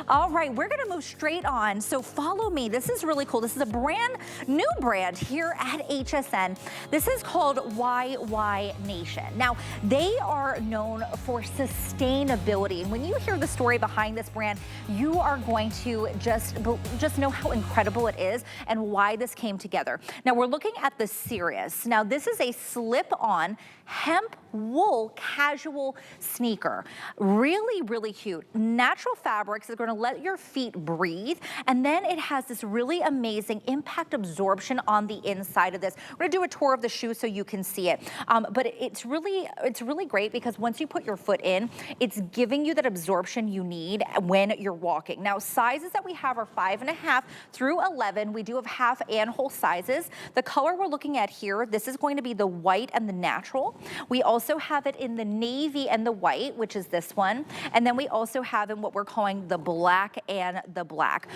All right, we're gonna move straight on. So follow me. This is really cool. This is a brand new brand here at HSN. This is called YY Nation. Now, they are known for sustainability. And when you hear the story behind this brand, you are going to just know how incredible it is and why this came together. Now, we're looking at the Cirrus. Now, this is a slip-on hemp wool casual sneaker. Really, really cute. Natural fabrics that are gonna let your feet breathe. And then it has this really amazing impact absorption on the inside of this. We're gonna do a tour of the shoe so you can see it. But it's really great because once you put your foot in, it's giving you that absorption you need when you're walking. Now, sizes that we have are 5.5 through 11. We do have half and whole sizes. The color we're looking at here, this is going to be the white and the natural. We also have it in the navy and the white, which is this one. And then we also have in what we're calling the black and the black.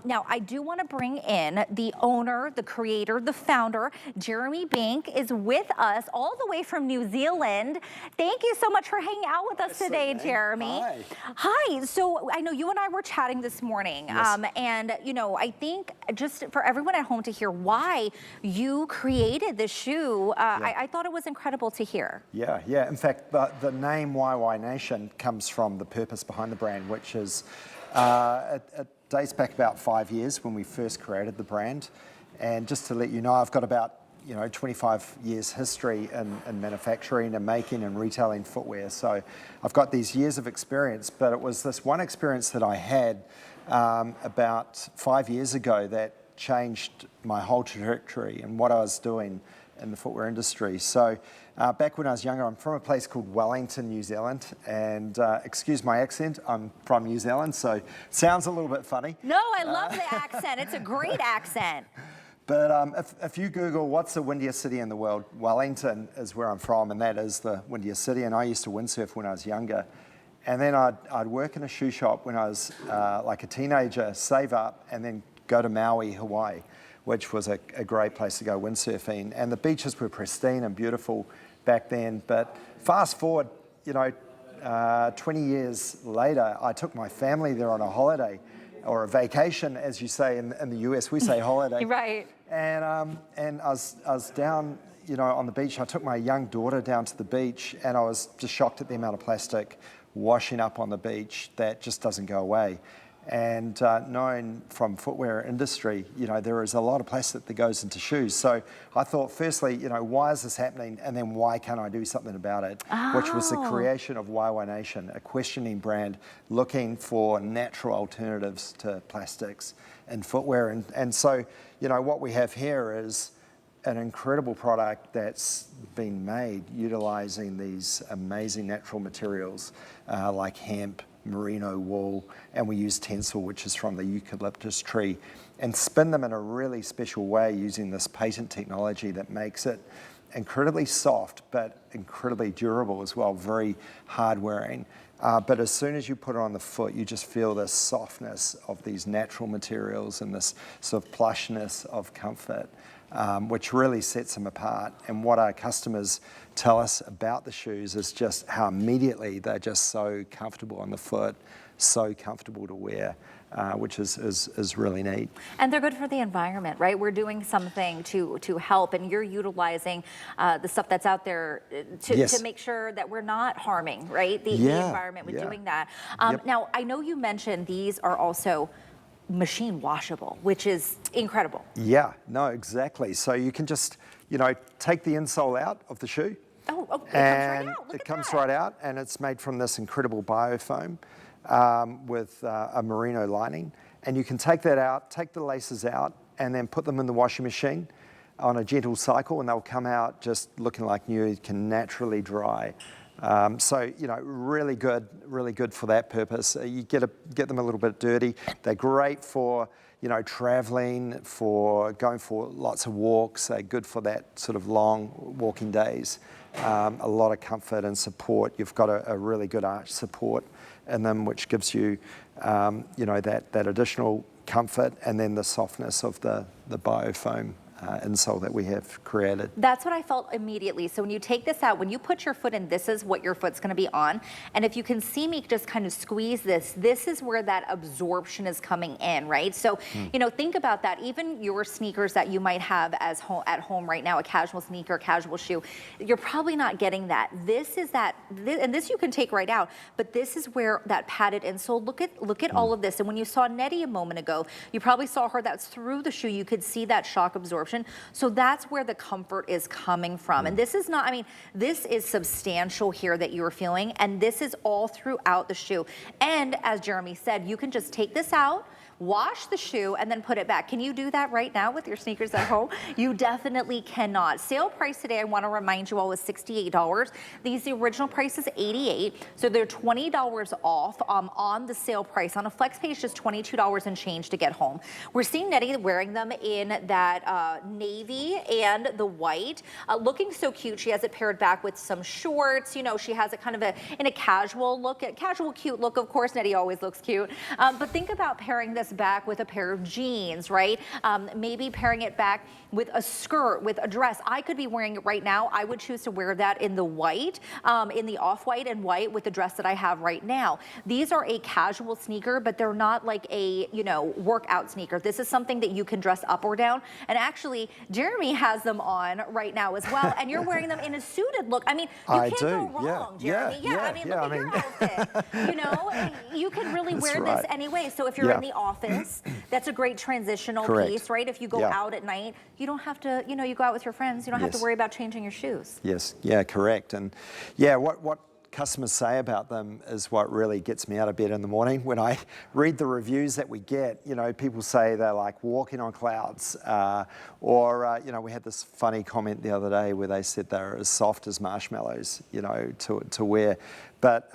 Now, I do want to bring in the owner, the creator, the founder. Jeremy Bink is with us all the way from New Zealand. Thank you so much for hanging out with us today, Jeremy. Hi. Hi. So I know you and I were chatting this morning. Yes. And, you know, I think just for everyone at home to hear why you created this shoe, I thought it was incredible to hear. Yeah. In fact, the name YY Nation comes from the purpose behind the brand, which is, it dates back about 5 years when we first created the brand. And just to let you know, I've got about 25 years history in manufacturing and making and retailing footwear. So I've got these years of experience, but it was this one experience that I had about 5 years ago that changed my whole trajectory and what I was doing in the footwear industry. So back when I was younger, I'm from a place called Wellington, New Zealand, and excuse my accent, I'm from New Zealand, so it sounds a little bit funny. No, I love the accent. It's a great accent. But if you Google what's the windiest city in the world, Wellington is where I'm from, and that is the windiest city. And I used to windsurf when I was younger. And then I'd work in a shoe shop when I was like a teenager, save up, and then go to Maui, Hawaii, which was a great place to go windsurfing. And the beaches were pristine and beautiful back then. But fast forward, 20 years later, I took my family there on a holiday, or a vacation, as you say in the US, we say holiday. Right. And I was down, on the beach. I took my young daughter down to the beach, and I was just shocked at the amount of plastic washing up on the beach that just doesn't go away. And knowing from footwear industry, there is a lot of plastic that goes into shoes. So I thought, firstly, why is this happening? And then why can't I do something about it? Oh. Which was the creation of YY Nation, a questioning brand looking for natural alternatives to plastics in footwear. And so, what we have here is an incredible product that's been made utilizing these amazing natural materials like hemp, merino wool, and we use tencel, which is from the eucalyptus tree, and spin them in a really special way using this patent technology that makes it incredibly soft but incredibly durable as well, very hard wearing. But as soon as you put it on the foot, you just feel this softness of these natural materials and this sort of plushness of comfort, which really sets them apart. And what our customers tell us about the shoes is just how immediately they're just so comfortable on the foot, so comfortable to wear, which is really neat. And they're good for the environment, right? We're doing something to help, and you're utilizing the stuff that's out there to make sure that we're not harming, right, the environment with doing that. Now, I know you mentioned these are also machine washable, which is incredible. Yeah, no, exactly. So you can just, take the insole out of the shoe. Oh, it comes right out. Look It at comes that. right out, and it's made from this incredible biofoam with a merino lining. And you can take that out, take the laces out, and then put them in the washing machine on a gentle cycle, and they'll come out just looking like new. You can naturally dry. So, really good for that purpose. You get them a little bit dirty. They're great for, traveling, for going for lots of walks. They're good for that sort of long walking days. A lot of comfort and support. You've got a really good arch support in them, which gives you, that additional comfort, and then the softness of the biofoam insole that we have created. That's what I felt immediately. So when you take this out, when you put your foot in, this is what your foot's going to be on. And if you can see me just kind of squeeze this, this is where that absorption is coming in, right? So, you know, think about that. Even your sneakers that you might have as at home right now, a casual sneaker, casual shoe, you're probably not getting that. This is that, and this you can take right out, but this is where that padded insole, look at all of this. And when you saw Nettie a moment ago, you probably saw her that's through the shoe, you could see that shock absorption. So that's where the comfort is coming from. And this is not, I mean, this is substantial here that you're feeling, and this is all throughout the shoe. And as Jeremy said, you can just take this out, wash the shoe, and then put it back. Can you do that right now with your sneakers at home? You definitely cannot. Sale price today, I want to remind you all, is $68. The original price is $88, so they're $20 off on the sale price. On a flex page, just $22 and change to get home. We're seeing Nettie wearing them in that navy and the white, looking so cute. She has it paired back with some shorts. You know, she has it kind of in a casual look, a casual, cute look. Of course, Nettie always looks cute. But think about pairing this back with a pair of jeans, right? Maybe pairing it back with a skirt, with a dress. I could be wearing it right now. I would choose to wear that in the white, in the off-white and white with the dress that I have right now. These are a casual sneaker, but they're not like a, you know, workout sneaker. This is something that you can dress up or down. And actually, Jeremy has them on right now as well, and you're wearing them in a suited look. I mean, you can't go wrong, Jeremy. I mean, look at your outfit. You know, you can really wear this anyway. So if you're in the office, that's a great transitional piece, right? If you go out at night, you don't have to, you know, you go out with your friends, you don't have to worry about changing your shoes. Yes, yeah, correct. And yeah, what customers say about them is what really gets me out of bed in the morning. When I read the reviews that we get, you know, people say they're like walking on clouds, or you know, we had this funny comment the other day where they said they're as soft as marshmallows, you know, to wear. But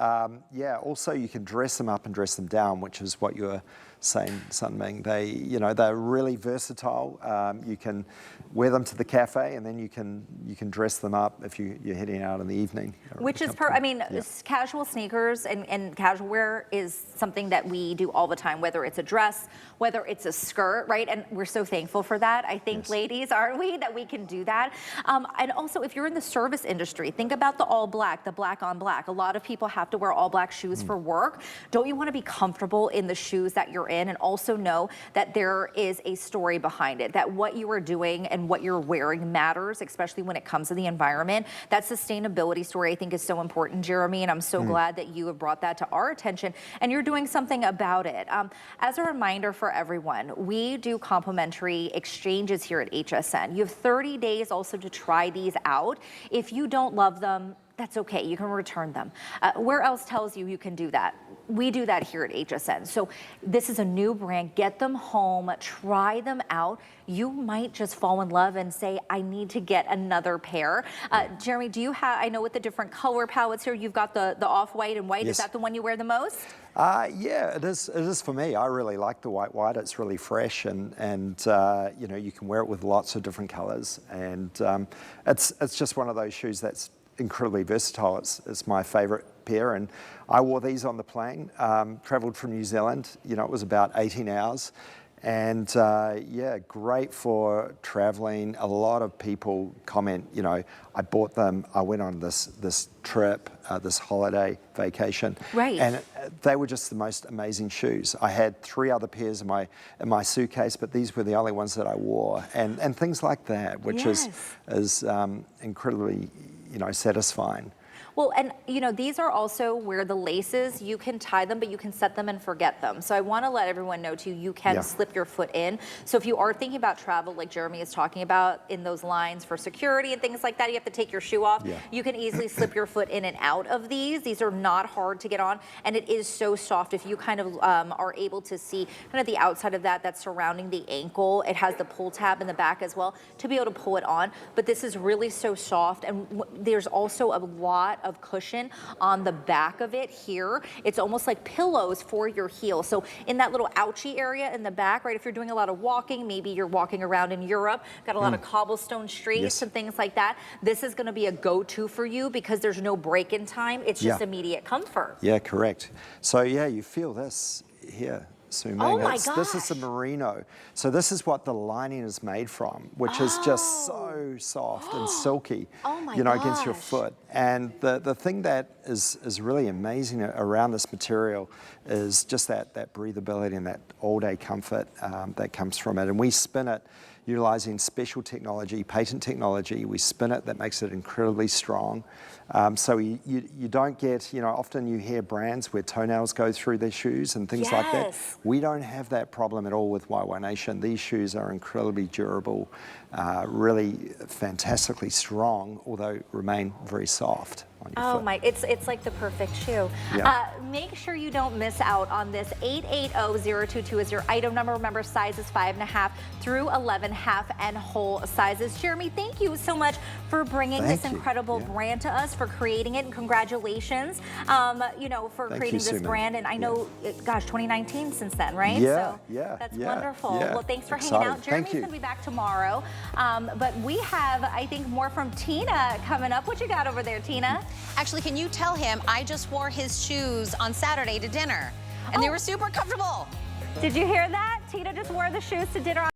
yeah, also you can dress them up and dress them down, which is what you're saying, Sunming. They, you know, they're really versatile. You can wear them to the cafe, and then you can dress them up if you're heading out in the evening. Which is I mean, casual sneakers and casual wear is something that we do all the time, whether it's a dress, whether it's a skirt, right? And we're so thankful for that. I think, ladies, aren't we, that we can do that? And also, if you're in the service industry, think about the all black, the black on black. A lot of people have to wear all black shoes for work. Don't you want to be comfortable in the shoes that you're in, and also know that there is a story behind it, that what you are doing and what you're wearing matters, especially when it comes to the environment. That sustainability story, I think, is so important, Jeremy, and I'm so glad that you have brought that to our attention and you're doing something about it. As a reminder for everyone, we do complimentary exchanges here at HSN. You have 30 days also to try these out. If you don't love them, that's okay, you can return them. Where else tells you can do that? We do that here at HSN. So this is a new brand. Get them home, try them out. You might just fall in love and say, I need to get another pair. Jeremy, do you have, I know with the different color palettes here, you've got the off-white and white. Is that the one you wear the most? Yeah, it is for me. I really like the white. It's really fresh, and you know, you can wear it with lots of different colors, and it's just one of those shoes that's incredibly versatile. It's my favorite pair, and I wore these on the plane, traveled from New Zealand. You know, it was about 18 hours, and yeah, great for traveling. A lot of people comment, you know, I bought them, I went on this trip, this holiday vacation, and they were just the most amazing shoes. I had 3 other pairs in my suitcase, but these were the only ones that I wore, and things like that, which is incredibly, you know, satisfying. Well, and you know, these are also where the laces, you can tie them, but you can set them and forget them. So I want to let everyone know too, you can slip your foot in. So if you are thinking about travel, like Jeremy is talking about, in those lines for security and things like that, you have to take your shoe off. You can easily slip your foot in and out of these. These are not hard to get on, and it is so soft. If you kind of are able to see kind of the outside of that's surrounding the ankle, it has the pull tab in the back as well to be able to pull it on. But this is really so soft, and there's also a lot of cushion on the back of it here. It's almost like pillows for your heel. So in that little ouchie area in the back, right, if you're doing a lot of walking, maybe you're walking around in Europe, got a lot of cobblestone streets and things like that, this is going to be a go-to for you because there's no break-in time. It's just immediate comfort. Yeah, correct. So yeah, you feel this here. Su Ming. Oh my This is the gosh. merino. So this is what the lining is made from, which is just so soft and silky, Oh my against your gosh. foot. And the thing that is really amazing around this material is just that breathability and that all-day comfort that comes from it. And we spin it utilizing special technology, patent technology. We spin it, that makes it incredibly strong. So you don't get, often you hear brands where toenails go through their shoes and things like that. Yes. We don't have that problem at all with YY Nation. These shoes are incredibly durable, really fantastically strong, although remain very soft on your foot. Oh my, it's like the perfect shoe. Yeah. Make sure you don't miss out on this. 880022 is your item number. Remember, sizes 5.5 through 11 half and whole sizes. Jeremy, thank you so much for bringing this incredible brand to us, for creating it, and congratulations, for creating this brand. And I know, gosh, 2019 since then, right? Yeah, so that's wonderful. Yeah. Well, thanks for hanging Excited. out. Jeremy's going to be back tomorrow. But we have, I think, more from Tina coming up. What you got over there, Tina? Actually, can you tell him I just wore his shoes on Saturday to dinner, and they were super comfortable. Did you hear that? Tina just wore the shoes to dinner.